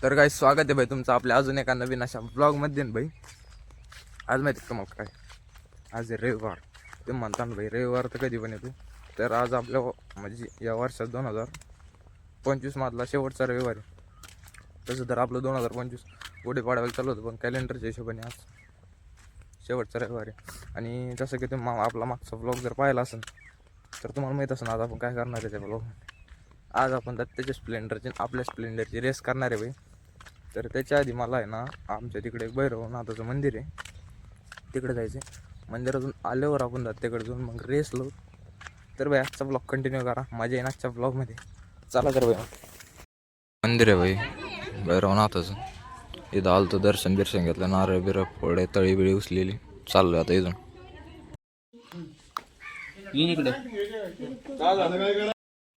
तर काय स्वागत आहे भाई तुमचं आपल्या अजून एका नवीन अशा ब्लॉगमध्ये भाई. आज माहिती का मग काय, आज आहे रविवार. ते म्हणता ना भाई रविवार तर कधी पण येतो. तर आज आपल्या म्हणजे या वर्षात 2025 मधला शेवटचा रविवार आहे. तसं तर आपलं 2025 गुढीपाडव्याला चालू होतं, पण कॅलेंडरच्या हिशोबाने आज शेवटचा रविवार आहे. आणि जसं की तुम्ही आपला मागचा ब्लॉग जर पाहिला असेल तर तुम्हाला माहीत असेल आज आपण काय करणार आहे त्या ब्लॉगमध्ये. आज आपण त्याच्या स्प्लेंडरची आपल्या स्प्लेंडरची रेस करणार आहे भाई. तर त्याच्या आधी मला आहे ना आमच्या तिकडे एक भैरवनाथाचं मंदिर आहे, तिकडे जायचं आहे. मंदिरातून आल्यावर आपण तिकडे जाऊन मग रेस लावू. तर भाई आजचा ब्लॉग कंटिन्यू करा, मजा येईल आजच्या ब्लॉगमध्ये. चला तर भाई. मंदिर आहे भाई भैरवनाथाचं. इथं आलं तर दर्शन घेतलं, नारळ बिरळ फोडे तळी बिळी उचलेली. चाललोय आता इथून.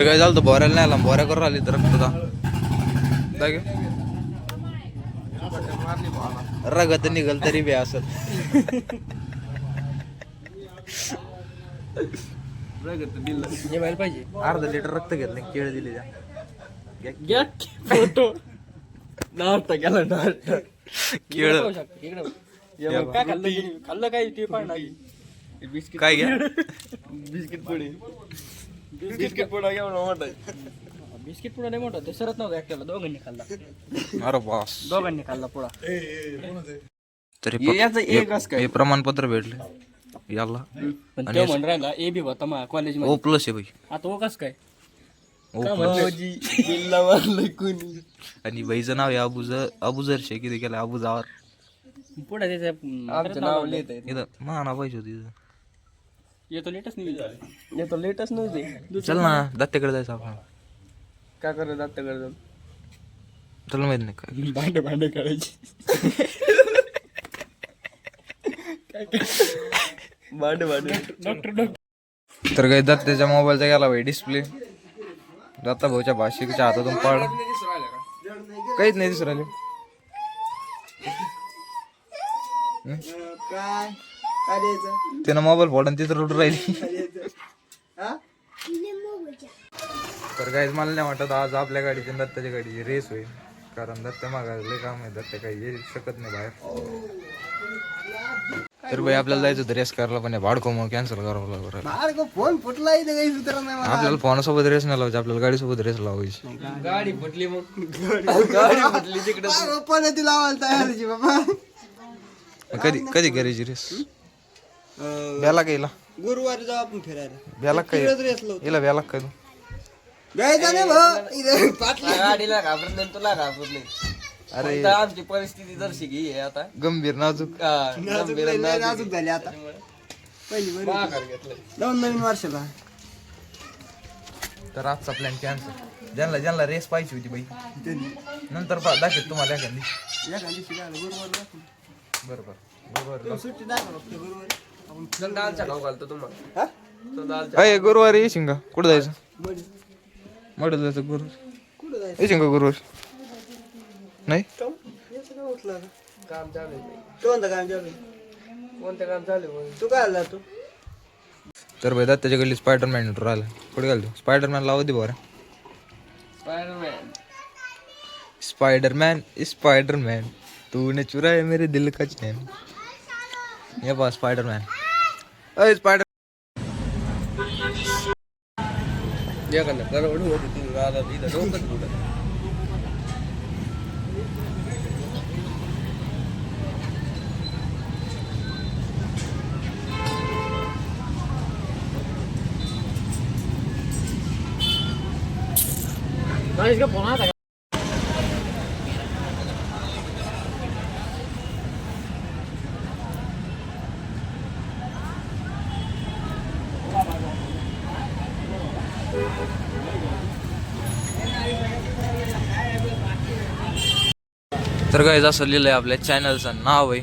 काय झालं तर बोऱ्याला नाही आला, बोऱ्या करून आली तर रगत निघल तरी बी असत. पाहिजे अर्धा लिटर रक्त घेतलं, केळ दिली त्या फोटो केला केळ काय खाल्लं काय ते पण नाही. बिस्किट काय घ्या बिस्किट पुडे बिस्किट पुडा एवढा मोठा बिस्किट पुडा नाही मोठा, ते सरत नव्हतं एकट्याला. दोघांनी खाल्ला. अरे बास, दोघांनी खाल्ला पुडा. तरी हे प्रमाणपत्र भेटले याला. पण ते म्हण राहिला ए बी होता मा कॉलेज मध्ये ओ प्लस आहे भाई. आता ओ कस काय ओ प्लस. आणि भाईचं नाव आहे अबुजर शेख. किती केलं अबुजावर पुढे त्याचं नाव लिहित इथं माना पाहिजे होती. येतो लेटच नाही, येतो लेटच नव्हते. चल ना दत्तेकडे जायचं आपण. काय करत दत्ताकडे जाऊन तुला माहित नाही काय भांडे करायचे. डॉक्टर तर काही दत्ताच्या मोबाईलचा गेला भाई डिस्प्ले. दत्ता भाऊच्या भाषिकच्या हातातून पाड काहीच नाही दिसू राहिले. त्यानं मोबाईल फोडून तिथं रोड राहिली. तर काहीच मला नाही वाटत आज आपल्या गाडीची दत्ताच्या गाडीची रेस होईल, कारण दत्ता मागायला काम आहे. दत्ता काही येऊ शकत नाही बाहेर. तर भाई आपल्याला जायचं होतं रेस करायला, पण भाडको मग कॅन्सल करावं लागलं. फोन फुटला आपल्याला फोनासोबत रेस नाही लावायची, आपल्याला गाडीसोबत रेस लावायची. गाडी फुटली मग गाडी फुटली तिकडे लावायला तयार बाबा. कधी करायची रेस? ब्याला का हिला? गुरुवारी जाऊ आपण फिरायला. ब्याला काय हिला ब्याला काय तू? गाडीला घाबरत नाही, तुला घाबरत नाही. अरे आमची परिस्थिती जरशी घे आहे आता. गंभीर नाजूक नाजूक झाली आता. नवीन वर्षाला. तर आजचा प्लॅन कॅन्सल. ज्यांना रेस पाहिजे होती बाई नंतर दाखवत तुम्हाला एखादी. बरोबर गुरुवारी येशील का? कुठं जायचं? मॉडेल जायचं गुरुवार. येशील का गुरुवार? नाही तू काय आला तू? तर भाई त्याच्या गल्ली स्पायडरमॅन राहिला. कुठे घालतो स्पायडरमॅन? लावू दे बरं. स्पायडरमॅन तूने चुराया मेरे दिल का चैन. ये बा स्पायडरमॅन. अरे स्पायडर तर काय असं लिहिलंय आपल्या चॅनलचं नाव आहे.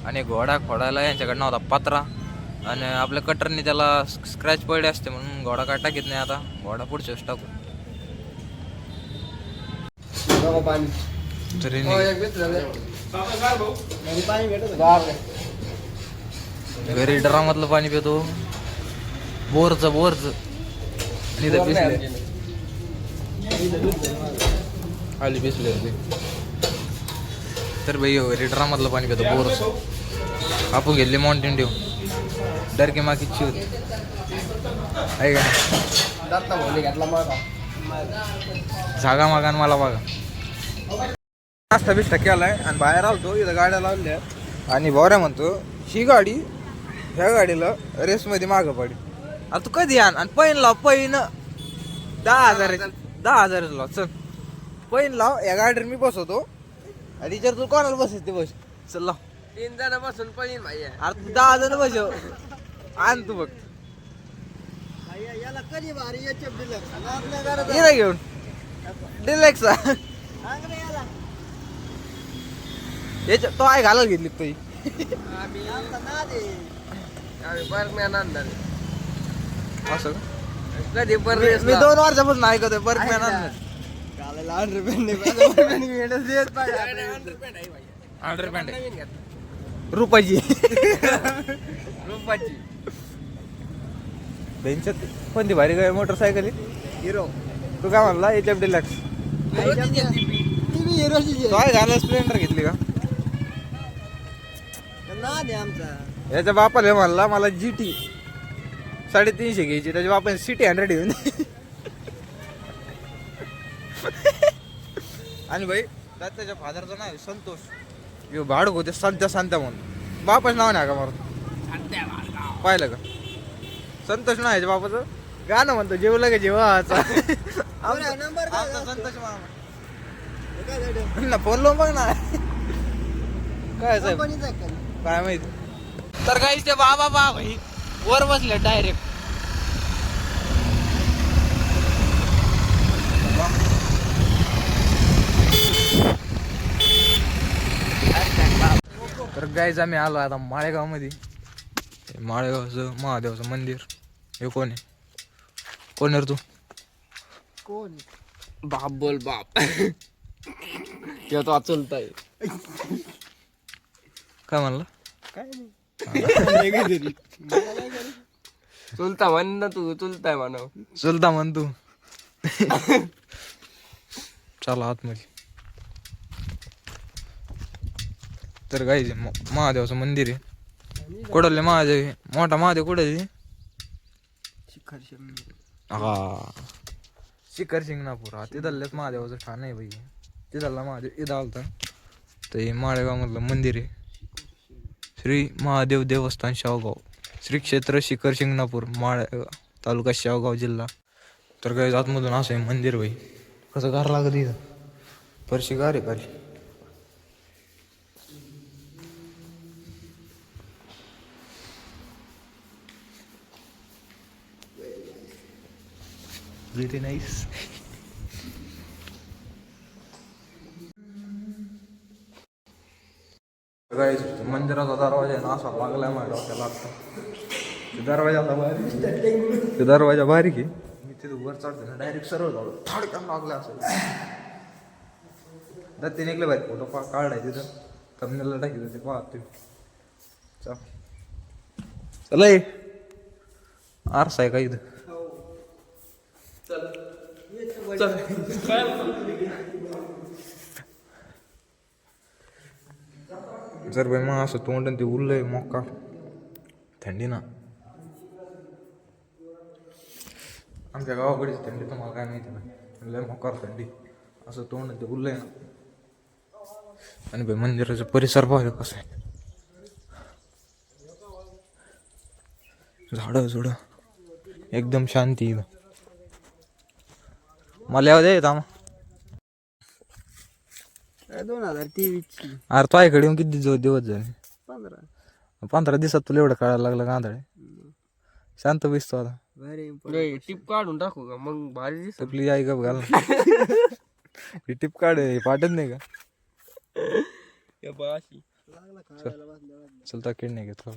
आणि घोडा खोडायला यांच्याकडनं होता पत्रा, आणि आपल्या कटरने त्याला स्क्रॅच पडले असते म्हणून घोडा काय टाकीत नाही. आता घोडा पुढच्या वेळेस टाकू. तरी घरी ड्रामातलं पाणी पितो, बोरचं. खाली बेसले होते तर भाई ड्रामातलं पाणी पितो बोरस आपण घेतले माउंटेन ड्यू डरके मागीची होती आहे का जागा मागा आणि मला बघा नाश्ता बिष्टा केलाय आणि बाहेर आलतो इथं गाड्या लावल्या आणि भावऱ्या म्हणतो ही गाडी ह्या गाडीला रेसमध्ये मागं पडी आता तू कधी आण आणि पैन लाव पैन 10,000 लाव चल पैन लाव या गाडीवर मी बसवतो आणि तिच्यावर तू कोणाला बसत ते बस चल लाव 3 जण बसून पळीन भाई अरे 10 जण बसव आण तू बघ याला कधी भारी एचएफ दिलं ये ना घेऊन डिलेक्स याच्या तो आहे घालायला घेतली तुझी आम्ही बर्गमॅन आणणार असं कधी मी 2 वर्षापासून ऐकतोय बर्गमॅन आणणार अंडरपॅन्ट रुपयाची रुपाची बेंचत कोणती भारी काय मोटरसायकल हिरो तू काय म्हणला एचएफ डिलक्स तो आहे घालायला स्प्लेंडर घेतली का ना दे आमचा याच्या बापाला म्हणला मला GT 350 घ्यायची त्याच्या बापाने सिटी 100 घेऊन आणि भाई त्याच्या फादरचं नाव आहे संतोष यो भाडू होते संत्या म्हणून बापाच नाव नाही का मारत पाहिलं का संतोष नाव आहे बापाचं गाणं म्हणतो जेवलं का जेवाचा संतोष मामा फोन लावून बघ ना काय साहेब काय माहिती तर काही ते बाबा भाई वर बसले डायरेक्ट तर गाईज आम्ही आलो आता माळेगाव मध्ये माळेगावचं महादेवाचं मंदिर हे कोण आहे कोण रे तू कोण बाप बोल बाप किंवा तो चलताय काय म्हणलं काय चुलता म्हण ना तू चुलताय म्हणाव चलता म्हण तू चला आतमध्ये तर गाईज महादेवाचं मंदिर आहे कुठले महादेव मोठा महादेव कुठे आहे हा शिखर शिंगणापूर हा तिथलल्याच महादेवाचं ठाण आहे भाई तिथला महादेव इथं आलता तर हे माळेगाव मधलं मंदिर आहे श्री महादेव देवस्थान शेवगाव श्री क्षेत्र शिखर शिंगणापूर माळेगाव तालुका शेवगाव जिल्हा तर काही आतमधून असं आहे मंदिर भाई कसं गार लागत इथं परशी गार आहे खाली Really nice. मंदिराचा दरवाजा आहे ना असा लागलाय माझ्या डोक्याला आता दरवाजा बारीक आहे मी तिथे वर चढते ना डायरेक्ट सरळ जाऊ थडक्यान लागला असं दत्ते निघले बाहेर फोटो काढाय तिथं थंबनेलला टाकी ते पाहत तुम्ही चला ये आरसा आहे का इथं जर बाई मग असं तोंड ते उरलंय मोका थंडी ना आमच्या गावाकडेच थंडी तुम्हाला काय माहिती नाही लय मोकार थंडी असं तोंड ते उरलंय ना आणि बाई मंदिराचा परिसर पाहिजे कसं आहे झाडं झुडं एकदम शांती इथं मला यावं द्या येतं 2023 अरे तो ऐकडे येऊन किती दिवस झाले 15 दिवसात तुला एवढं कळायला लागलं गांधळे शांत बसतो आता टिप काढून टाकू का मग भारी दिसत आपली आई गप घाल टिप काढ पाठत नाही का चलता किडण्या घेतो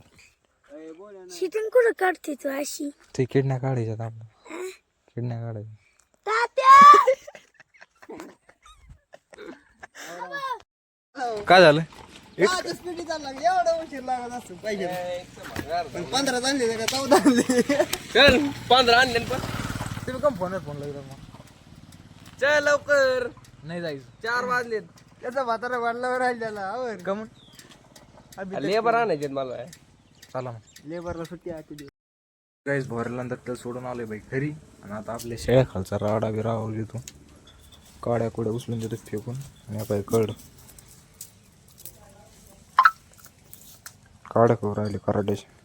शिकून कुठं काढते तू अशी ते किडण्या काढायच्यात आपल्या किडण्या काढायच्या काय झालं 15 आणले का 14 आणले चल 15 आणले पण तुम्ही कम फोन लागला मग चल लवकर नाही जायचं 4 वाजलेत त्याचा म्हातारा वाढल्यावर राहील त्याला आवर का मग लेबर आणायचे मला चला मग लेबरला सुट्टी आहे दिवस गाईस भरल्यानंतर त्याला सोडून आलोय बाई घरी. आणि आता आपल्या शेळ्या खालचा राडा बिरा येतो, काड्या कुड्या उचलून देतो फेकून. आणि आपण कळ काड्या करू राहिले कराड्याचे.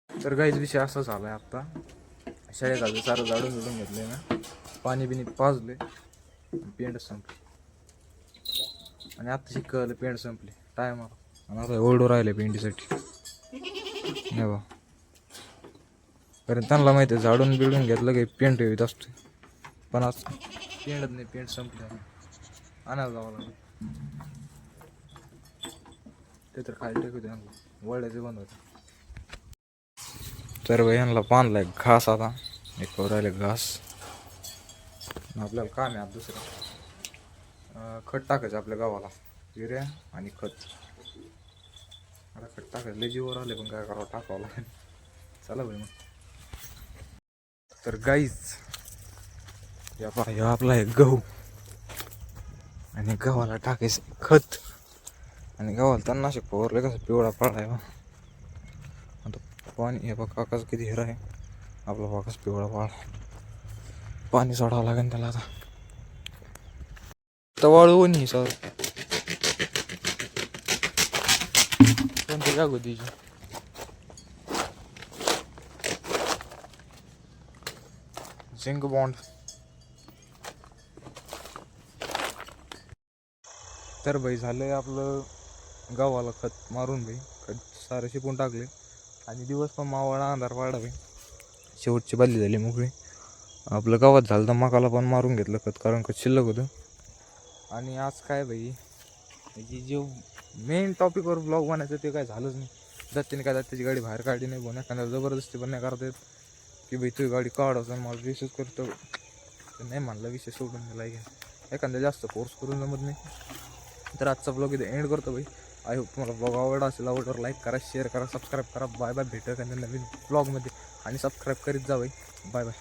तर गाईच विषय असा झालाय आता, शेळ्या खालचं सारं झाडून झुडून घेतलंय ना, पाणी बिनी पाजले, पेंट संपली. आणि आता शिकवलं पेंट संपली टायमाला. आणि आता ओरडू राहिले पेंटीसाठी नाही बा, कारण त्यांना माहिती आहे झाडून बिडून घेतलं काही पेंट येत असते. पण आज पेंटच नाही, पेंट संपले. आणायला जावं लागलं ते तर खाली टेकू दे, वळायचे बंद होते. तर ह्यांना बांधलाय घास, आता एक राहिले घास. आपल्याला काम आहे आता दुसरं, खत टाकायचं आपल्या गावाला, युरिया आणि खत. आता खत टाकायचं लय जीवर आले, पण काय करावं, टाकावं लागेल. चला भाई मग. तर गाईज या पहा, ह्यो आपला आहे गहू, आणि गव्हाला टाकायचं खत. आणि गव्हाला त्यांना असे फवारले कसं पिवळा पडला आहे. आता पाणी हे बघ, काकाच किती हिरा आहे, आपला बाकाच पिवळा पाळा. पाणी सोडावं लागेल त्याला आता. तवाळू नाही सर कोणती जागोदीची झिंक बॉन्ड. तर बाई झालंय आपलं गावाला खत मारून बाई, खत सारं शिपून टाकले. आणि दिवस पण मावळा अंधार पाडा बाई, शेवटची बाल्ली झाली मोकळी. आपलं गावात झालं तर मकाला पण मारून घेतलं खत, कारण खत शिल्लक होतं. आणि आज काय बाई, म्हणजे जे मेन टॉपिकवर ब्लॉग बनायचं ते काय झालंच नाही. दत्तीने काय त्याची गाडी बाहेर काढली नाही, बोन एखाद्या जबरदस्ती पण नाही करता येत की बाई तुझी गाडी काढावं मला विशेष करतो नाही म्हणलं, विषय सोडून दिला घ्या. एखाद्या जास्त फोर्स करून जमत नाही. तर आजचा ब्लॉग इथे एंड करतो बाई. आय होप तुम्हाला ब्लॉग आवडला असेल, आवडल्यावर लाईक करा, शेअर करा, सबस्क्राईब करा. बाय बाय, भेटूया एखाद्या नवीन ब्लॉगमध्ये. आणि सबस्क्राईब करीत जा बाई. Bye bye.